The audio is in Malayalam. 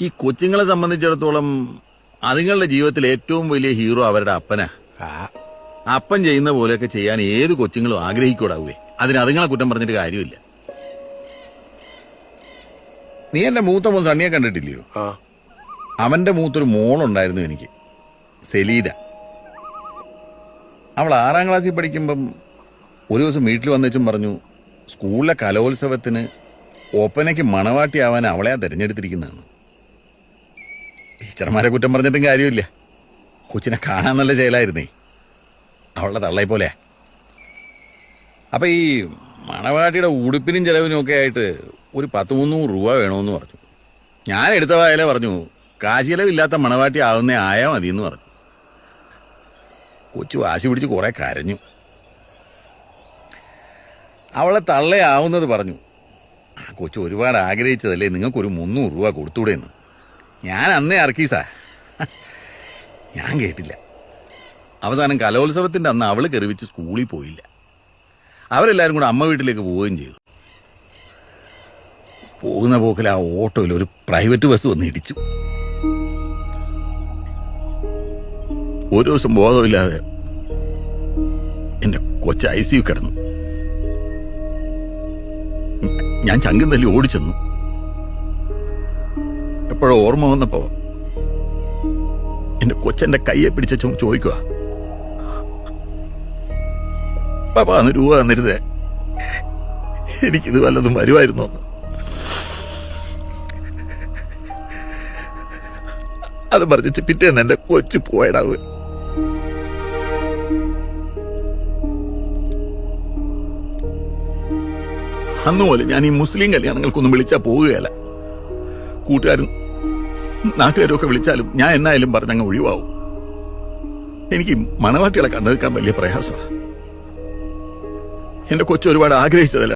ഈ കൊച്ചുങ്ങളെ സംബന്ധിച്ചിടത്തോളം അതുങ്ങളുടെ ജീവിതത്തിൽ ഏറ്റവും വലിയ ഹീറോ അവരുടെ അപ്പനാ. അപ്പൻ ചെയ്യുന്ന പോലെയൊക്കെ ചെയ്യാൻ ഏത് കൊച്ചുങ്ങളും ആഗ്രഹിക്കൂടാവേ. അതിന് അതുങ്ങളെ കുറ്റം പറഞ്ഞിട്ട് കാര്യമില്ല. നീ എന്റെ മൂത്ത മോൻ സണ്ണിയെ കണ്ടിട്ടില്ലയോ? അവന്റെ മൂത്തൊരു മോളുണ്ടായിരുന്നു എനിക്ക്, സെലീന. അവൾ 6ാം ക്ലാസ്സിൽ പഠിക്കുമ്പം ഒരു ദിവസം വീട്ടിൽ വന്നേച്ചും പറഞ്ഞു, സ്കൂളിലെ കലോത്സവത്തിന് ഒപ്പനയ്ക്ക് മണവാട്ടിയാവാൻ അവളെയാ തിരഞ്ഞെടുത്തിരിക്കുന്നതെന്ന്. ടീച്ചർമാരെ കുറ്റം പറഞ്ഞിട്ടും കാര്യമില്ല. കൊച്ചിനെ കാണാൻ നല്ല ചേലായിരുന്നേ. അവളുടെ തള്ളയെ പോലെയാ. അപ്പൊ ഈ മണവാട്ടിയുടെ ഉടുപ്പിനും ചെലവിനും ഒക്കെ ആയിട്ട് ഒരു 100-300 രൂപ വേണമെന്ന് പറഞ്ഞു. ഞാൻ എടുത്ത വായല പറഞ്ഞു, കാശ് ചെലവില്ലാത്ത മണവാട്ടി ആവുന്നേ ആയാ മതിയെന്ന് പറഞ്ഞു. കൊച്ചു വാശി പിടിച്ച് കുറെ കരഞ്ഞു. അവളെ തള്ളയാവുന്നത് പറഞ്ഞു. കൊച്ചു ഒരുപാട് ആഗ്രഹിച്ചതല്ലേ, നിങ്ങൾക്കൊരു 300 രൂപ കൊടുത്തൂടെന്ന്. ഞാൻ അന്നേ അർക്കീസാ. ഞാൻ കേട്ടില്ല. അവസാനം കലോത്സവത്തിന്റെ അന്ന് അവള് കെറിവിച്ച് സ്കൂളിൽ പോയില്ല. അവരെല്ലാരും കൂടെ അമ്മ വീട്ടിലേക്ക് പോവുകയും ചെയ്തു. പോകുന്ന പോക്കിൽ ആ ഓട്ടോയിൽ ഒരു പ്രൈവറ്റ് ബസ് വന്ന് ഇടിച്ചു. ഒരു ദിവസം ബോധമില്ലാതെ എന്റെ കൊച്ചു ICU കിടന്നു. ഞാൻ ചങ്കും തല്ലി ഓടിച്ചെന്നു. എപ്പോഴോ ഓർമ്മ വന്നപ്പോ എന്റെ കൊച്ചെന്റെ കയ്യെ പിടിച്ച ചോദിക്കുക, പാപ്പാ 1 രൂപ തന്നിരുതേ, എനിക്കിത് വല്ലതും വരുമായിരുന്നു. അത് പറഞ്ഞിട്ട് പിറ്റേന്ന് എന്റെ കൊച്ചു പോയടാവ്. അന്നുപോലെ ഞാൻ ഈ മുസ്ലിം കല്യാണങ്ങൾക്കൊന്നും വിളിച്ചാൽ പോവുകയല്ല. കൂട്ടുകാരും നാട്ടുകാരും ഒക്കെ വിളിച്ചാലും ഞാൻ എന്നായാലും പറഞ്ഞങ്ങ് ഒഴിവാവും. എനിക്ക് മണവാട്ടികളെ കണ്ടെടുക്കാൻ വലിയ പ്രയാസമാണ്. എന്റെ കൊച്ചു ഒരുപാട് ആഗ്രഹിച്ചതല്ല.